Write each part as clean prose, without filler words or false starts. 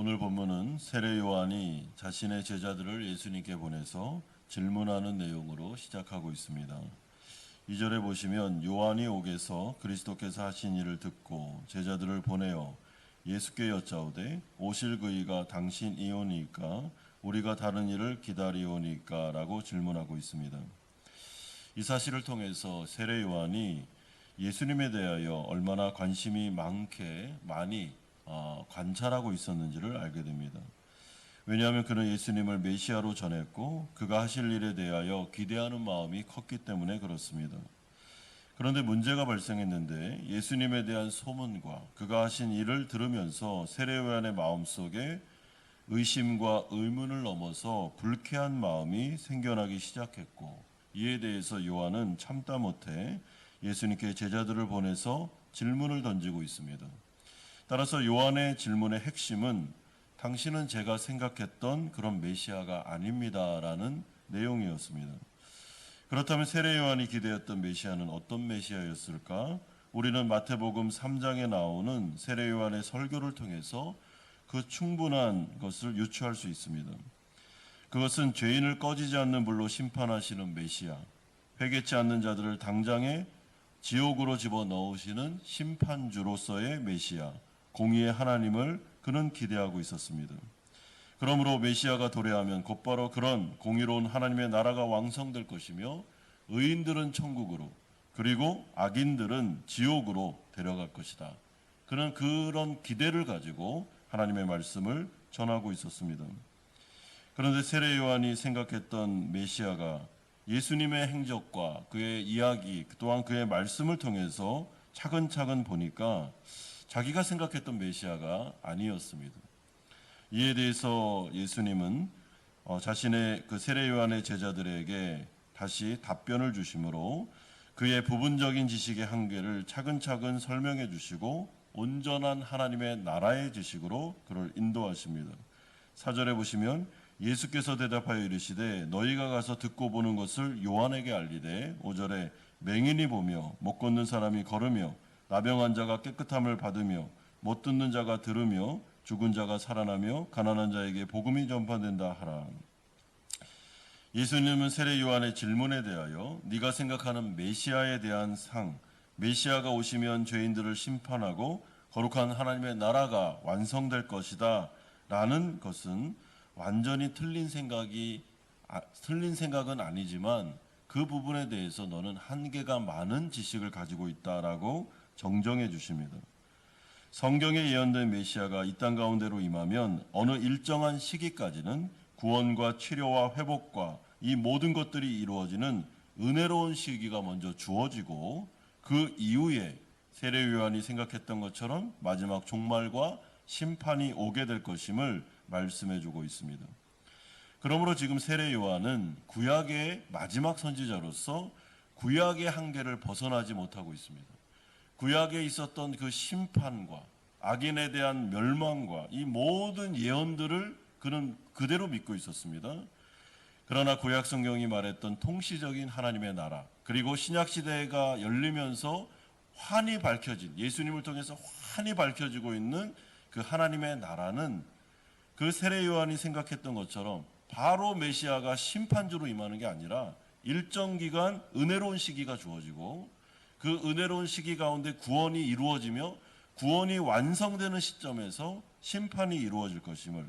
오늘 본문은 세례 요한이 자신의 제자들을 예수님께 보내서 질문하는 내용으로 시작하고 있습니다. 2절에 보시면 요한이 옥에서 그리스도께서 하신 일을 듣고 제자들을 보내어 예수께 여짜오되 오실 그이가 당신이오니까 우리가 다른 일을 기다리오니까 라고 질문하고 있습니다. 이 사실을 통해서 세례 요한이 예수님에 대하여 얼마나 관심이 많이 관찰하고 있었는지를 알게 됩니다. 왜냐하면 그는 예수님을 메시아로 전했고 그가 하실 일에 대하여 기대하는 마음이 컸기 때문에 그렇습니다. 그런데 문제가 발생했는데 예수님에 대한 소문과 그가 하신 일을 들으면서 세례 요한의 마음속에 의심과 의문을 넘어서 불쾌한 마음이 생겨나기 시작했고, 이에 대해서 요한은 참다 못해 예수님께 제자들을 보내서 질문을 던지고 있습니다. 따라서 요한의 질문의 핵심은 당신은 제가 생각했던 그런 메시아가 아닙니다라는 내용이었습니다. 그렇다면 세례 요한이 기대했던 메시아는 어떤 메시아였을까? 우리는 마태복음 3장에 나오는 세례 요한의 설교를 통해서 그 충분한 것을 유추할 수 있습니다. 그것은 죄인을 꺼지지 않는 불로 심판하시는 메시아, 회개치 않는 자들을 당장에 지옥으로 집어넣으시는 심판주로서의 메시아, 공의의 하나님을 그는 기대하고 있었습니다. 그러므로 메시아가 도래하면 곧바로 그런 공의로운 하나님의 나라가 왕성될 것이며 의인들은 천국으로 그리고 악인들은 지옥으로 데려갈 것이다. 그는 그런 기대를 가지고 하나님의 말씀을 전하고 있었습니다. 그런데 세례 요한이 생각했던 메시아가 예수님의 행적과 그의 이야기 또한 그의 말씀을 통해서 차근차근 보니까 자기가 생각했던 메시아가 아니었습니다. 이에 대해서 예수님은 자신의 그 세례 요한의 제자들에게 다시 답변을 주심으로 그의 부분적인 지식의 한계를 차근차근 설명해 주시고 온전한 하나님의 나라의 지식으로 그를 인도하십니다. 4절에 보시면 예수께서 대답하여 이르시되 너희가 가서 듣고 보는 것을 요한에게 알리되 5절에 맹인이 보며 못 걷는 사람이 걸으며 나병한 자가 깨끗함을 받으며 못 듣는 자가 들으며 죽은 자가 살아나며 가난한 자에게 복음이 전파된다 하라. 예수님은 세례 요한의 질문에 대하여 네가 생각하는 메시아에 대한 메시아가 오시면 죄인들을 심판하고 거룩한 하나님의 나라가 완성될 것이다 라는 것은 완전히 틀린 생각은 아니지만 그 부분에 대해서 너는 한계가 많은 지식을 가지고 있다라고 정정해 주십니다. 성경에 예언된 메시아가 이 땅 가운데로 임하면 어느 일정한 시기까지는 구원과 치료와 회복과 이 모든 것들이 이루어지는 은혜로운 시기가 먼저 주어지고 그 이후에 세례 요한이 생각했던 것처럼 마지막 종말과 심판이 오게 될 것임을 말씀해 주고 있습니다. 그러므로 지금 세례 요한은 구약의 마지막 선지자로서 구약의 한계를 벗어나지 못하고 있습니다. 구약에 있었던 그 심판과 악인에 대한 멸망과 이 모든 예언들을 그는 그대로 믿고 있었습니다. 그러나 구약 성경이 말했던 통시적인 하나님의 나라, 그리고 신약 시대가 열리면서 환히 밝혀진, 예수님을 통해서 환히 밝혀지고 있는 그 하나님의 나라는 그 세례 요한이 생각했던 것처럼 바로 메시아가 심판주로 임하는 게 아니라 일정 기간 은혜로운 시기가 주어지고 그 은혜로운 시기 가운데 구원이 이루어지며 구원이 완성되는 시점에서 심판이 이루어질 것임을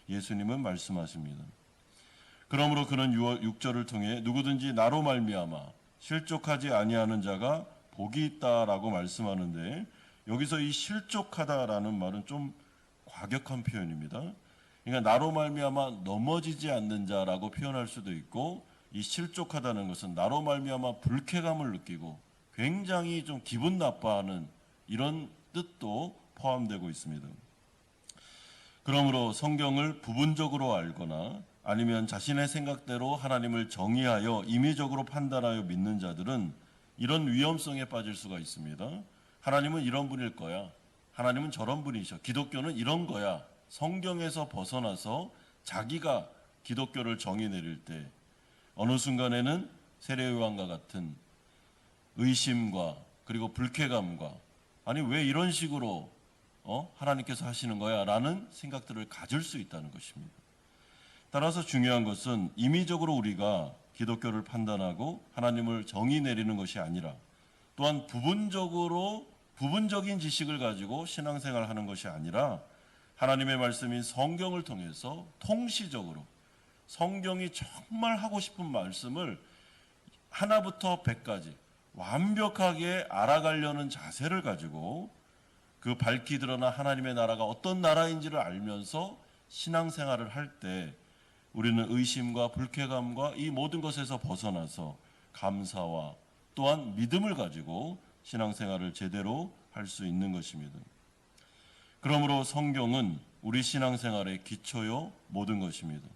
예수님은 말씀하십니다. 그러므로 그는 6절을 통해 누구든지 나로 말미암아 실족하지 아니하는 자가 복이 있다라고 말씀하는데, 여기서 이 실족하다라는 말은 좀 과격한 표현입니다. 그러니까 나로 말미암아 넘어지지 않는 자라고 표현할 수도 있고, 이 실족하다는 것은 나로 말미암아 불쾌감을 느끼고 굉장히 좀 기분 나빠하는 이런 뜻도 포함되고 있습니다. 그러므로 성경을 부분적으로 알거나 아니면 자신의 생각대로 하나님을 정의하여 임의적으로 판단하여 믿는 자들은 이런 위험성에 빠질 수가 있습니다. 하나님은 이런 분일 거야. 하나님은 저런 분이셔. 기독교는 이런 거야. 성경에서 벗어나서 자기가 기독교를 정의 내릴 때 어느 순간에는 세례 요한과 같은 의심과 그리고 불쾌감과, 아니 왜 이런 식으로 하나님께서 하시는 거야 라는 생각들을 가질 수 있다는 것입니다. 따라서 중요한 것은 임의적으로 우리가 기독교를 판단하고 하나님을 정의 내리는 것이 아니라 또한 부분적인 지식을 가지고 신앙생활하는 것이 아니라 하나님의 말씀인 성경을 통해서 통시적으로 성경이 정말 하고 싶은 말씀을 하나부터 100까지 완벽하게 알아가려는 자세를 가지고 그 밝히 드러나 하나님의 나라가 어떤 나라인지를 알면서 신앙생활을 할 때 우리는 의심과 불쾌감과 이 모든 것에서 벗어나서 감사와 또한 믿음을 가지고 신앙생활을 제대로 할 수 있는 것입니다. 그러므로 성경은 우리 신앙생활의 기초요 모든 것입니다.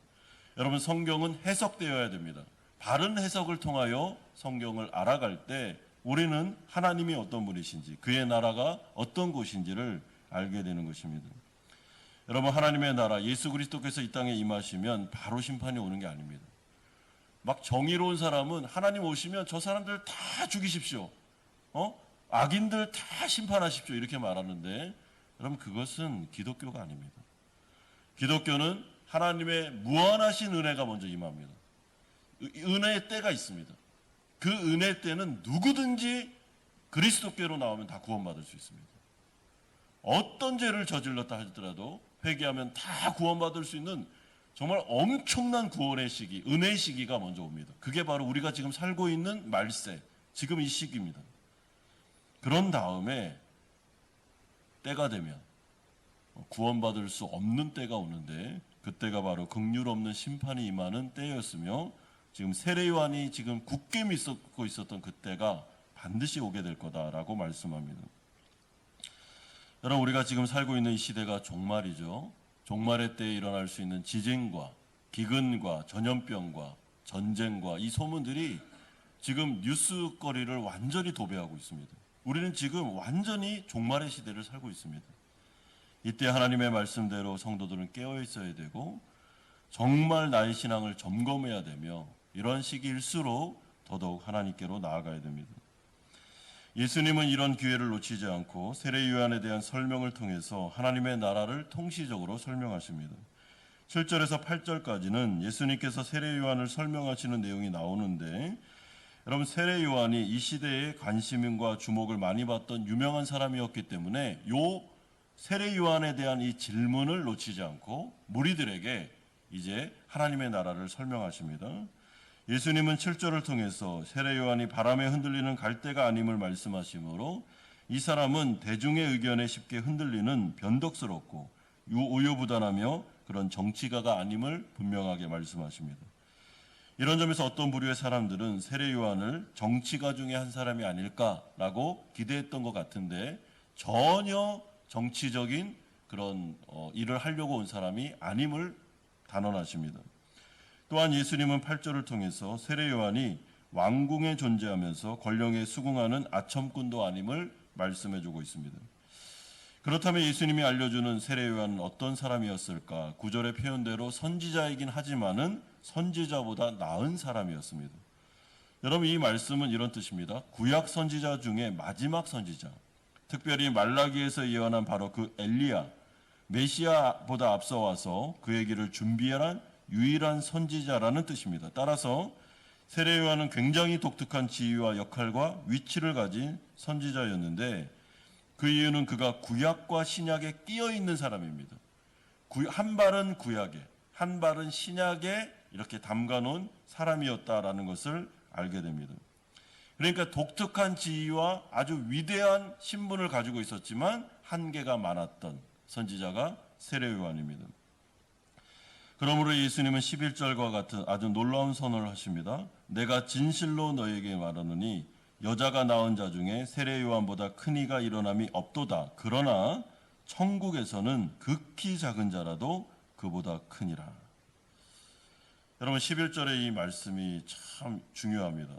여러분, 성경은 해석되어야 됩니다. 바른 해석을 통하여 성경을 알아갈 때 우리는 하나님이 어떤 분이신지 그의 나라가 어떤 곳인지를 알게 되는 것입니다. 여러분, 하나님의 나라 예수 그리스도께서 이 땅에 임하시면 바로 심판이 오는 게 아닙니다. 막 정의로운 사람은 하나님 오시면 저 사람들 다 죽이십시오. 악인들 다 심판하십시오. 이렇게 말하는데 여러분, 그것은 기독교가 아닙니다. 기독교는 하나님의 무한하신 은혜가 먼저 임합니다. 은혜의 때가 있습니다. 그 은혜 때는 누구든지 그리스도께로 나오면 다 구원받을 수 있습니다. 어떤 죄를 저질렀다 하더라도 회개하면 다 구원받을 수 있는 정말 엄청난 구원의 시기, 은혜의 시기가 먼저 옵니다. 그게 바로 우리가 지금 살고 있는 말세, 지금 이 시기입니다. 그런 다음에 때가 되면 구원받을 수 없는 때가 오는데 그때가 바로 긍휼 없는 심판이 임하는 때였으며 지금 세례 요한이 지금 굳게 믿고 있었던 그때가 반드시 오게 될 거다라고 말씀합니다. 여러분, 우리가 지금 살고 있는 이 시대가 종말이죠. 종말의 때에 일어날 수 있는 지진과 기근과 전염병과 전쟁과 이 소문들이 지금 뉴스거리를 완전히 도배하고 있습니다. 우리는 지금 완전히 종말의 시대를 살고 있습니다. 이때 하나님의 말씀대로 성도들은 깨어 있어야 되고 정말 나의 신앙을 점검해야 되며 이런 시기일수록 더더욱 하나님께로 나아가야 됩니다. 예수님은 이런 기회를 놓치지 않고 세례 요한에 대한 설명을 통해서 하나님의 나라를 통시적으로 설명하십니다. 7절에서 8절까지는 예수님께서 세례 요한을 설명하시는 내용이 나오는데 여러분, 세례 요한이 이 시대에 관심과 주목을 많이 받던 유명한 사람이었기 때문에 요 세례 요한에 대한 이 질문을 놓치지 않고 무리들에게 이제 하나님의 나라를 설명하십니다. 예수님은 7절을 통해서 세례 요한이 바람에 흔들리는 갈대가 아님을 말씀하시므로 이 사람은 대중의 의견에 쉽게 흔들리는 변덕스럽고 우유부단하며 그런 정치가가 아님을 분명하게 말씀하십니다. 이런 점에서 어떤 부류의 사람들은 세례 요한을 정치가 중에 한 사람이 아닐까라고 기대했던 것 같은데 전혀 정치적인 그런 일을 하려고 온 사람이 아님을 단언하십니다. 또한 예수님은 8절을 통해서 세례 요한이 왕궁에 존재하면서 권력에 수긍하는 아첨꾼도 아님을 말씀해주고 있습니다. 그렇다면 예수님이 알려주는 세례 요한은 어떤 사람이었을까? 9절의 표현대로 선지자이긴 하지만은 선지자보다 나은 사람이었습니다. 여러분, 이 말씀은 이런 뜻입니다. 구약 선지자 중에 마지막 선지자, 특별히 말라기에서 예언한 바로 그 엘리야, 메시아보다 앞서 와서 그의 길을 준비한 유일한 선지자라는 뜻입니다. 따라서 세례 요한은 굉장히 독특한 지위와 역할과 위치를 가진 선지자였는데 그 이유는 그가 구약과 신약에 끼어 있는 사람입니다. 한 발은 구약에, 한 발은 신약에 이렇게 담가놓은 사람이었다라는 것을 알게 됩니다. 그러니까 독특한 지위와 아주 위대한 신분을 가지고 있었지만 한계가 많았던 선지자가 세례 요한입니다. 그러므로 예수님은 11절과 같은 아주 놀라운 선언을 하십니다. 내가 진실로 너에게 말하노니 여자가 낳은 자 중에 세례 요한보다 큰 이가 일어남이 없도다. 그러나 천국에서는 극히 작은 자라도 그보다 크니라. 여러분, 11절의 이 말씀이 참 중요합니다.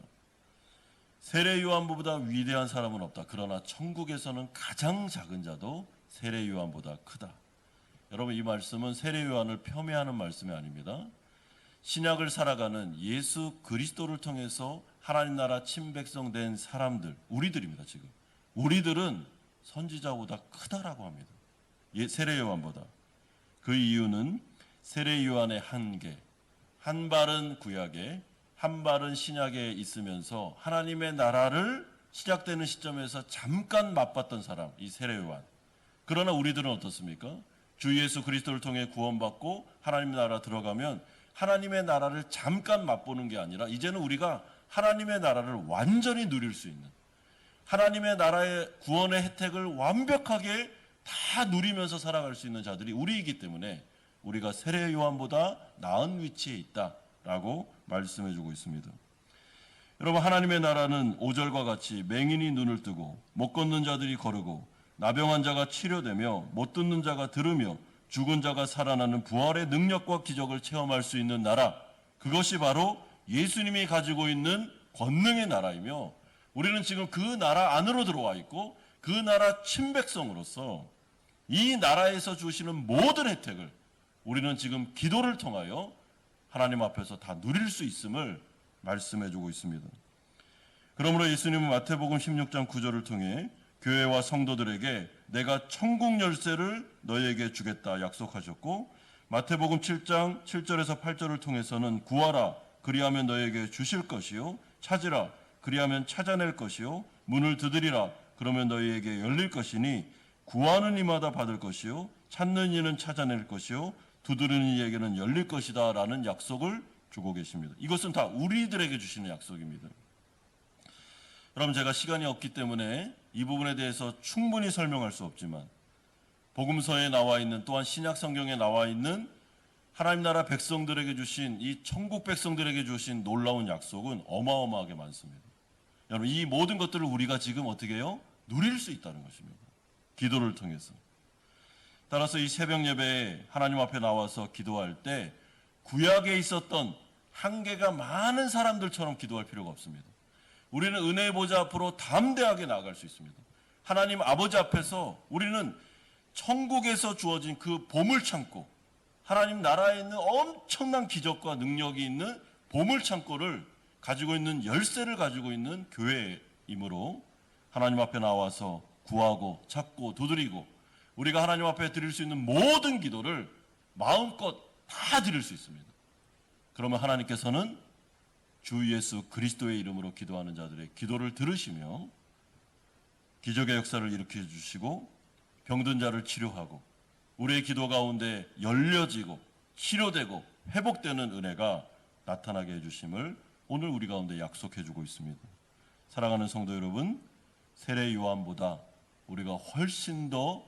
세례 요한보다 위대한 사람은 없다. 그러나 천국에서는 가장 작은 자도 세례 요한보다 크다. 여러분, 이 말씀은 세례 요한을 폄훼하는 말씀이 아닙니다. 신약을 살아가는 예수 그리스도를 통해서 하나님 나라 친백성 된 사람들, 우리들입니다. 지금 우리들은 선지자보다 크다라고 합니다. 세례 요한보다. 그 이유는 세례 요한의 한계, 한 발은 구약에 한 발은 신약에 있으면서 하나님의 나라를 시작되는 시점에서 잠깐 맛봤던 사람, 이 세례 요한. 그러나 우리들은 어떻습니까? 주 예수 그리스도를 통해 구원받고 하나님의 나라 들어가면 하나님의 나라를 잠깐 맛보는 게 아니라 이제는 우리가 하나님의 나라를 완전히 누릴 수 있는, 하나님의 나라의 구원의 혜택을 완벽하게 다 누리면서 살아갈 수 있는 자들이 우리이기 때문에 우리가 세례 요한보다 나은 위치에 있다라고 말씀해 주고 있습니다. 여러분, 하나님의 나라는 5절과 같이 맹인이 눈을 뜨고 못 걷는 자들이 거르고 나병한 자가 치료되며 못 듣는 자가 들으며 죽은 자가 살아나는 부활의 능력과 기적을 체험할 수 있는 나라, 그것이 바로 예수님이 가지고 있는 권능의 나라이며 우리는 지금 그 나라 안으로 들어와 있고 그 나라 친백성으로서 이 나라에서 주시는 모든 혜택을 우리는 지금 기도를 통하여 하나님 앞에서 다 누릴 수 있음을 말씀해 주고 있습니다. 그러므로 예수님은 마태복음 16장 9절을 통해 교회와 성도들에게 내가 천국 열쇠를 너희에게 주겠다 약속하셨고, 마태복음 7장 7절에서 8절을 통해서는 구하라 그리하면 너희에게 주실 것이요, 찾으라 그리하면 찾아낼 것이요, 문을 두드리라 그러면 너희에게 열릴 것이니 구하는 이마다 받을 것이요, 찾는 이는 찾아낼 것이요, 두드리는 이에게는 열릴 것이다 라는 약속을 주고 계십니다. 이것은 다 우리들에게 주시는 약속입니다. 여러분, 제가 시간이 없기 때문에 이 부분에 대해서 충분히 설명할 수 없지만 복음서에 나와 있는, 또한 신약 성경에 나와 있는 하나님 나라 백성들에게 주신, 이 천국 백성들에게 주신 놀라운 약속은 어마어마하게 많습니다. 여러분, 이 모든 것들을 우리가 지금 어떻게 해요? 누릴 수 있다는 것입니다. 기도를 통해서. 따라서 이 새벽 예배에 하나님 앞에 나와서 기도할 때 구약에 있었던 한계가 많은 사람들처럼 기도할 필요가 없습니다. 우리는 은혜의 보좌 앞으로 담대하게 나아갈 수 있습니다. 하나님 아버지 앞에서 우리는 천국에서 주어진 그 보물창고, 하나님 나라에 있는 엄청난 기적과 능력이 있는 보물창고를 가지고 있는, 열쇠를 가지고 있는 교회이므로 하나님 앞에 나와서 구하고 찾고 두드리고 우리가 하나님 앞에 드릴 수 있는 모든 기도를 마음껏 다 드릴 수 있습니다. 그러면 하나님께서는 주 예수 그리스도의 이름으로 기도하는 자들의 기도를 들으시며 기적의 역사를 일으켜 주시고 병든 자를 치료하고 우리의 기도 가운데 열려지고 치료되고 회복되는 은혜가 나타나게 해주심을 오늘 우리 가운데 약속해 주고 있습니다. 사랑하는 성도 여러분, 세례 요한보다 우리가 훨씬 더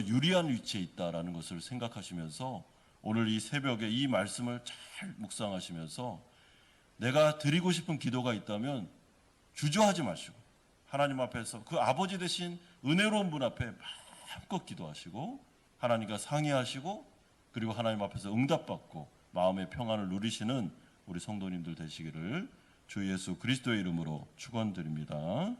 유리한 위치에 있다라는 것을 생각하시면서 오늘 이 새벽에 이 말씀을 잘 묵상하시면서 내가 드리고 싶은 기도가 있다면 주저하지 마시고 하나님 앞에서 그 아버지 되신 은혜로운 분 앞에 마음껏 기도하시고 하나님과 상의하시고 그리고 하나님 앞에서 응답받고 마음의 평안을 누리시는 우리 성도님들 되시기를 주 예수 그리스도의 이름으로 축원드립니다.